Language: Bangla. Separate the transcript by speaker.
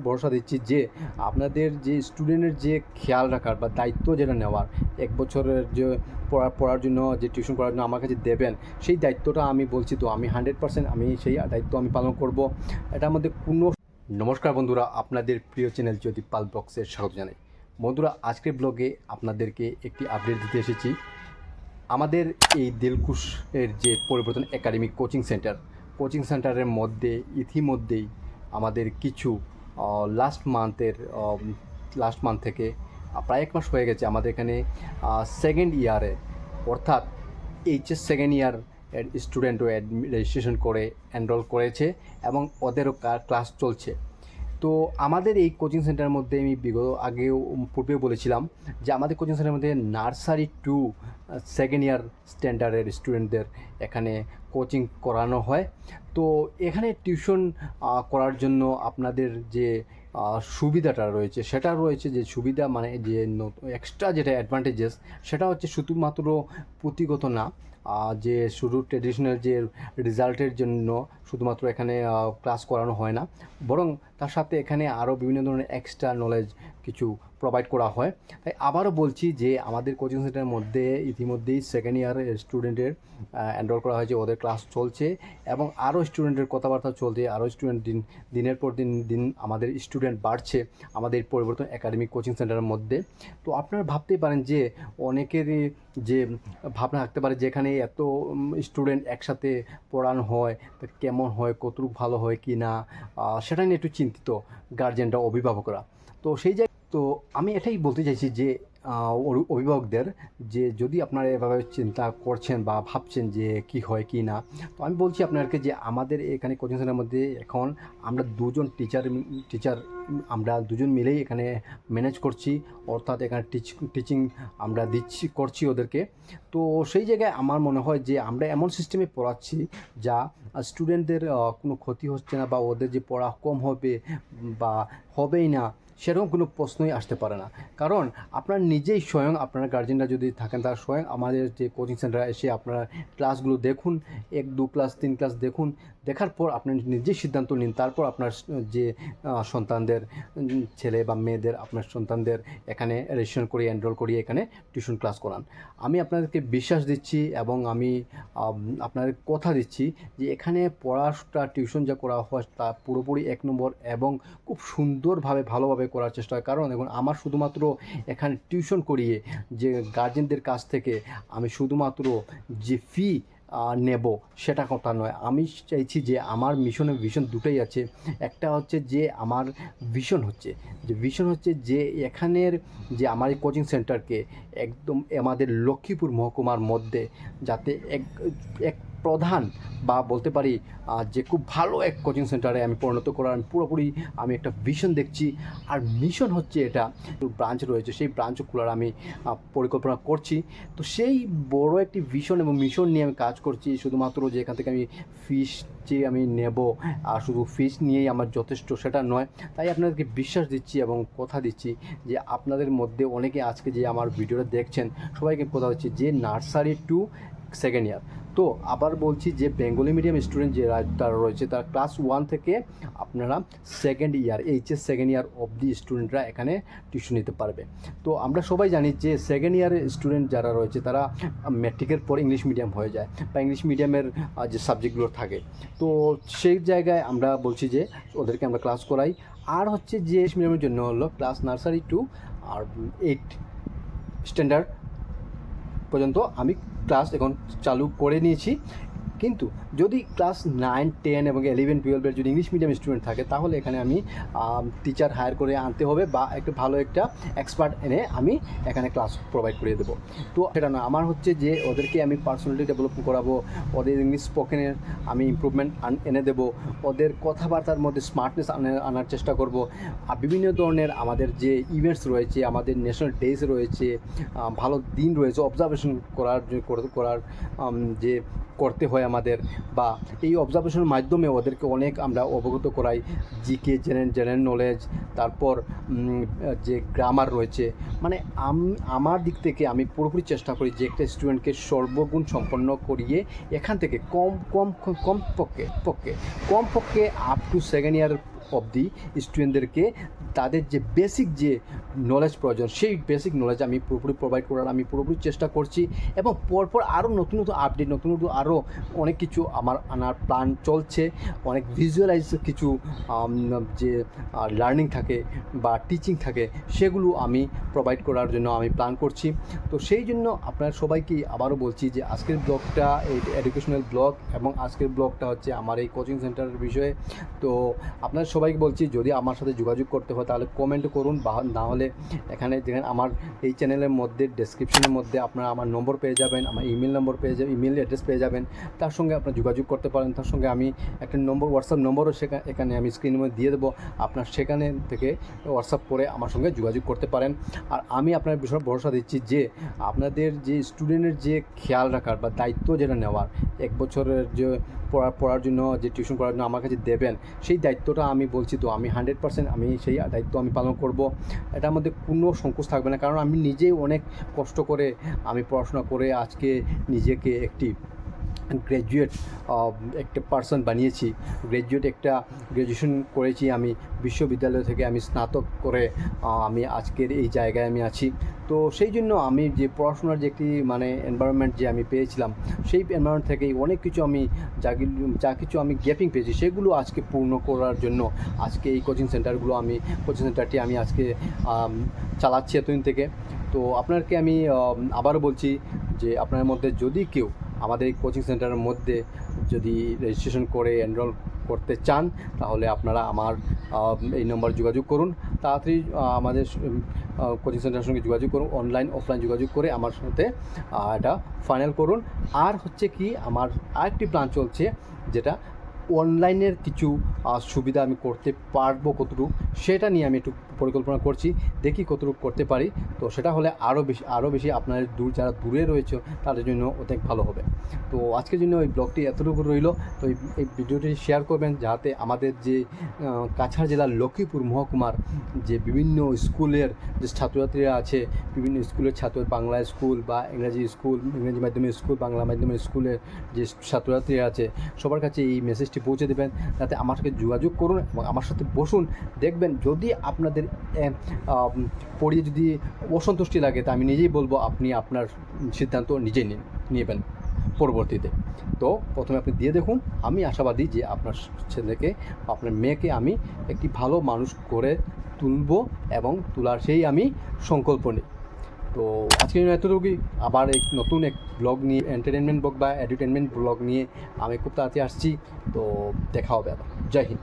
Speaker 1: ভরসা দিচ্ছি যে আপনাদের যে স্টুডেন্টের যে খেয়াল রাখার বা দায়িত্ব যেটা নেওয়ার 1 বছরের যে পড়ার জন্য যে টিউশন করার জন্য আমার কাছে দেবেন, সেই দায়িত্বটা আমি বলছি তো আমি 100% আমি সেই দায়িত্ব আমি পালন করব। এটার মধ্যে কোনো নমস্কার বন্ধুরা, আপনাদের প্রিয় চ্যানেল জ্যোতি পাল ব্লগসের স্বাগত জানাই। বন্ধুরা, আজকের ব্লগে আপনাদেরকে একটি আপডেট দিতে এসেছি। আমাদের এই দিলকুশের যে পরিবর্তন একাডেমিক কোচিং সেন্টারের মধ্যে ইতিমধ্যেই আমাদের কিছু লাস্ট মান্থ থেকে প্রায় 1 মাস হয়ে গেছে আমাদের এখানে সেকেন্ড ইয়ারে, অর্থাৎ এইচএস সেকেন্ড ইয়ার স্টুডেন্টও রেজিস্ট্রেশন করে এনরোল করেছে এবং ওদেরও ক্লাস চলছে। তো আমাদের এই কোচিং সেন্টারের মধ্যে আমি পূর্বেও বলেছিলাম যে আমাদের কোচিং সেন্টারের মধ্যে নার্সারি টু সেকেন্ড ইয়ার স্ট্যান্ডার্ডের স্টুডেন্টদের এখানে কোচিং করানো হয়। তো এখানে টিউশন করার জন্য আপনাদের যে সুবিধাটা রয়েছে সেটা রয়েছে, যে সুবিধা মানে যে এক্সট্রা যেটা অ্যাডভান্টেজেস, সেটা হচ্ছে শুধুমাত্র পুঁথিগত না, যে শুধু ট্র্যাডিশনাল যে রেজাল্টের জন্য শুধুমাত্র এখানে ক্লাস করানো হয় না, বরং তার সাথে এখানে আরও বিভিন্ন ধরনের এক্সট্রা নলেজ কিছু প্রোভাইড করা হয়। তাই আবারও বলছি যে আমাদের কোচিং সেন্টারের মধ্যে ইতিমধ্যেই সেকেন্ড ইয়ার স্টুডেন্টের এনরোল করা হয়েছে, ওদের ক্লাস চলছে এবং আরও স্টুডেন্টের কথাবার্তা চলছে, আরও স্টুডেন্ট দিনের পর দিন আমাদের স্টুডেন্ট বাড়ছে আমাদের পরিবর্তন একাডেমিক কোচিং সেন্টারের মধ্যে। তো আপনারা ভাবতেই পারেন যে অনেকেরই যে ভাবনা থাকতে পারে যে এখানে এত স্টুডেন্ট একসাথে পড়ানো হয়, কেমন হয়, কতটুকু ভালো হয় কি না, সেটা নিয়ে একটু চিন্তিত গার্জেনরা, অভিভাবকরা। তো সেই জায়গায় তো আমি এটাই বলতে চাইছি যে অভিভাবকদের, যে যদি আপনারা এভাবে চিন্তা করছেন বা ভাবছেন যে কি হয় কি না, তো আমি বলছি আপনাদেরকে যে আমাদের এখানে কোচিং সেন্টারের মধ্যে এখন আমরা দুজন টিচার আমরা দুজন মিলেই এখানে ম্যানেজ করছি, অর্থাৎ এখানে টিচিং আমরা করছি ওদেরকে। তো সেই জায়গায় আমার মনে হয় যে আমরা এমন সিস্টেমে পড়াচ্ছি যা স্টুডেন্টদের কোনো ক্ষতি হচ্ছে না, বা ওদের যে পড়া কম হবে বা হবেই না সেরকম কোনো প্রশ্নই আসতে পারে না। কারণ আপনার নিজেই স্বয়ং আপনারা গার্জেনরা যদি থাকেন, তারা স্বয়ং আমাদের যে কোচিং সেন্টারে এসে আপনারা ক্লাসগুলো দেখুন, 1-2 ক্লাস 3 ক্লাস দেখুন, দেখার পর আপনি নিজেই সিদ্ধান্ত নিন। তারপর আপনার যে সন্তানদের, ছেলে বা মেয়েদের, আপনার সন্তানদের এখানে রেজিস্ট্রেশন করিয়ে এনরোল করিয়ে এখানে টিউশন ক্লাস করান। আমি আপনাদেরকে বিশ্বাস দিচ্ছি এবং আমি আপনাদের কথা দিচ্ছি যে এখানে পড়াটা টিউশন যা করা হয় তা পুরোপুরি 1 নম্বর এবং খুব সুন্দরভাবে ভালোভাবে করার চেষ্টা হয়। কারণ এখন আমার শুধুমাত্র এখানে টিউশন করিয়ে যে গার্জেনদের কাছ থেকে আমি শুধুমাত্র যে ফি নেব সেটা কথা নয়। আমি চাইছি যে আমার ভিশন দুটোই আছে। একটা হচ্ছে যে আমার ভিশন হচ্ছে যে এখানের যে আমার এই কোচিং সেন্টারকে একদম আমাদের লক্ষ্মীপুর মহকুমার মধ্যে যাতে এক প্রধান বা বলতে পারি যে খুব ভালো এক কোচিং সেন্টারে আমি পরিণত করার পুরোপুরি আমি একটা ভিশন দেখছি। আর মিশন হচ্ছে এটা ব্রাঞ্চ রয়েছে, সেই ব্রাঞ্চ খোলার আমি পরিকল্পনা করছি। তো সেই বড় একটি ভিশন এবং মিশন নিয়ে আমি কাজ করছি। শুধুমাত্র যে এখান থেকে আমি ফিস যে আমি নেব আর শুধু ফিস নিয়েই আমার যথেষ্ট সেটা নয়। তাই আপনাদেরকে বিশ্বাস দিচ্ছি এবং কথা দিচ্ছি যে আপনাদের মধ্যে অনেকে আজকে যে আমার ভিডিওটা দেখছেন, সবাইকে কথা হচ্ছে যে নার্সারি টু সেকেন্ড ইয়ার। তো আবার বলছি যে বেঙ্গলি মিডিয়াম স্টুডেন্ট যে তারা রয়েছে, তারা ক্লাস 1 থেকে আপনারা second year HS second year অবধি স্টুডেন্টরা এখানে টিউশন নিতে পারবে। তো আমরা সবাই জানি যে সেকেন্ড ইয়ারের স্টুডেন্ট যারা রয়েছে তারা ম্যাট্রিকের পর ইংলিশ মিডিয়াম হয়ে যায় বা ইংলিশ মিডিয়ামের যে সাবজেক্টগুলো থাকে, তো সেই জায়গায় আমরা বলছি যে ওদেরকে আমরা ক্লাস করাই। আর হচ্ছে যে ইংলিশ মিডিয়ামের জন্য হলো ক্লাস নার্সারি টু আর 8 স্ট্যান্ডার্ড পর্যন্ত আমি ক্লাস এখন চালু করে নিয়েছি। কিন্তু যদি ক্লাস 9, 10 এবং 11, 12 যদি ইংলিশ মিডিয়াম স্টুডেন্ট থাকে, তাহলে এখানে আমি টিচার হায়ার করে আনতে হবে বা একটু ভালো একটা এক্সপার্ট এনে আমি এখানে ক্লাস প্রোভাইড করে দেবো। তো সেটা না, আমার হচ্ছে যে ওদেরকে আমি পার্সোনালিটি ডেভেলপ করাবো, ওদের ইংলিশ স্পোকেনের আমি ইমপ্রুভমেন্ট এনে দেবো, ওদের কথাবার্তার মধ্যে স্মার্টনেস আনার চেষ্টা করব। আর বিভিন্ন ধরনের আমাদের যে ইভেন্টস রয়েছে, আমাদের ন্যাশনাল ডেজ রয়েছে, ভালো দিন রয়েছে, অবজারভেশন করার যে করতে হয় আমাদের, বা এই অবজারভেশনের মাধ্যমে ওদেরকে অনেক আমরা অবগত করাই, জিকে জেনারেল নলেজ, তারপর যে গ্রামার রয়েছে। মানে আমার দিক থেকে আমি পুরোপুরি চেষ্টা করি যে একটা স্টুডেন্টকে সর্বগুণ সম্পন্ন করিয়ে এখান থেকে কম পক্ষে আপ টু সেকেন্ড ইয়ার অবধি স্টুডেন্টদেরকে তাদের যে বেসিক যে নলেজ প্রয়োজন সেই বেসিক নলেজ আমি পুরোপুরি প্রোভাইড করার আমি পুরোপুরি চেষ্টা করছি। এবং পরপর আরও নতুন নতুন আপডেট, নতুন নতুন আরও অনেক কিছু আমার আনার প্ল্যান চলছে। অনেক ভিজুয়ালাইজ কিছু যে লার্নিং থাকে বা টিচিং থাকে সেগুলো আমি প্রোভাইড করার জন্য আমি প্ল্যান করছি। তো সেই জন্য আপনার সবাইকে আবারও বলছি যে আজকের ব্লগটা এই এডুকেশনাল ব্লগ এবং আজকের ব্লগটা হচ্ছে আমার এই কোচিং সেন্টারের বিষয়ে। তো আপনার সবাইকে বলছি যদি আমার সাথে যোগাযোগ করতে হয় তাহলে কমেন্ট করুন, বা না হলে এখানে যেখানে আমার এই চ্যানেলের মধ্যে ডেসক্রিপশনের মধ্যে আপনারা আমার নম্বর পেয়ে যাবেন, আমার ইমেল নম্বর পেয়ে যাবেন, ইমেল অ্যাড্রেস পেয়ে যাবেন। তার সঙ্গে আপনারা যোগাযোগ করতে পারেন। তার সঙ্গে আমি একটা নম্বর, হোয়াটসঅ্যাপ নম্বরও এখানে আমি স্ক্রিনের মধ্যে দিয়ে দেবো। আপনার সেখানে থেকে হোয়াটসঅ্যাপ করে আমার সঙ্গে যোগাযোগ করতে পারেন। আর আমি আপনার বিষয়ে ভরসা দিচ্ছি যে আপনাদের যে স্টুডেন্টের যে খেয়াল রাখার বা দায়িত্ব যেটা নেওয়ার, এক বছরের যে পড়ার জন্য যে টিউশন করার জন্য আমার কাছে দেবেন, সেই দায়িত্বটা আমি বলছি তো আমি 100% আমি সেই দায়িত্ব আমি পালন করব। এটার মধ্যে কোনো সংকোচ থাকবে না, কারণ আমি নিজেই অনেক কষ্ট করে আমি পড়াশোনা করে আজকে নিজেকে একটি গ্র্যাজুয়েট একটা পার্সন বানিয়েছি। গ্র্যাজুয়েশন করেছি আমি বিশ্ববিদ্যালয় থেকে, আমি স্নাতক করে আমি আজকের এই জায়গায় আমি আছি। তো সেই জন্য আমি যে পড়াশোনার যে একটি এনভায়রনমেন্ট যে আমি পেয়েছিলাম, সেই এনভায়রনমেন্ট থেকেই অনেক কিছু আমি যা কিছু আমি গ্যাপিং পেয়েছি সেগুলো আজকে পূর্ণ করার জন্য আজকে এই কোচিং সেন্টারটি আমি আজকে চালাচ্ছি এতদিন থেকে। তো আপনাকে আমি আবারও বলছি যে আপনার মধ্যে যদি কেউ আমাদের এই কোচিং সেন্টারের মধ্যে যদি রেজিস্ট্রেশন করে এনরোল করতে চান তাহলে আপনারা আমার এই নম্বরে যোগাযোগ করুন। তাড়াতাড়ি আমাদের কোচিং সেন্টারের সঙ্গে যোগাযোগ করুন, অনলাইন অফলাইন যোগাযোগ করে আমার সাথে এটা ফাইনাল করুন। আর হচ্ছে কি আমার আরেকটি প্ল্যান চলছে, যেটা অনলাইনের কিছু সুবিধা আমি করতে পারবো কতটুকু, সেটা নিয়ে আমি একটু পরিকল্পনা করছি, দেখি কতটুকু করতে পারি। তো সেটা হলে আরও বেশি আপনার যারা দূরে রয়েছে তাদের জন্য অনেক ভালো হবে। তো আজকের জন্য এই ব্লগটি এতটুকু রইল। তো এই ভিডিওটি শেয়ার করবেন যাতে আমাদের যে কাছাড় জেলার লক্ষ্মীপুর মহকুমার যে বিভিন্ন স্কুলের যে ছাত্রছাত্রীরা আছে, বিভিন্ন স্কুলের ছাত্র, বাংলা স্কুল বা ইংরাজি মাধ্যমের স্কুল, বাংলা মাধ্যমের স্কুলের যে ছাত্রছাত্রীরা আছে, সবার কাছে এই মেসেজটি পৌঁছে দেবেন যাতে আমার সাথে যোগাযোগ করুন এবং আমার সাথে বসুন। দেখবেন যদি আপনাদের পড়িয়ে যদি অসন্তুষ্টি লাগে তা আমি নিজেই বলবো আপনি আপনার সিদ্ধান্ত নিজেই নেবেন পরবর্তীতে। তো প্রথমে আপনি দিয়ে দেখুন, আমি আশাবাদী যে আপনার ছেলেকে, আপনার মেয়েকে আমি একটি ভালো মানুষ করে তুলব এবং তোলার সেই আমি সংকল্প নিই। তো আজকে এতটুকুই। আবার নতুন এক ব্লগ নিয়ে, এন্টারটেনমেন্ট ব্লগ বা এডুটেনমেন্ট ব্লগ নিয়ে আমি খুব তাড়াতাড়ি আসছি। তো দেখা হবে আবার। জয় হিন্দ।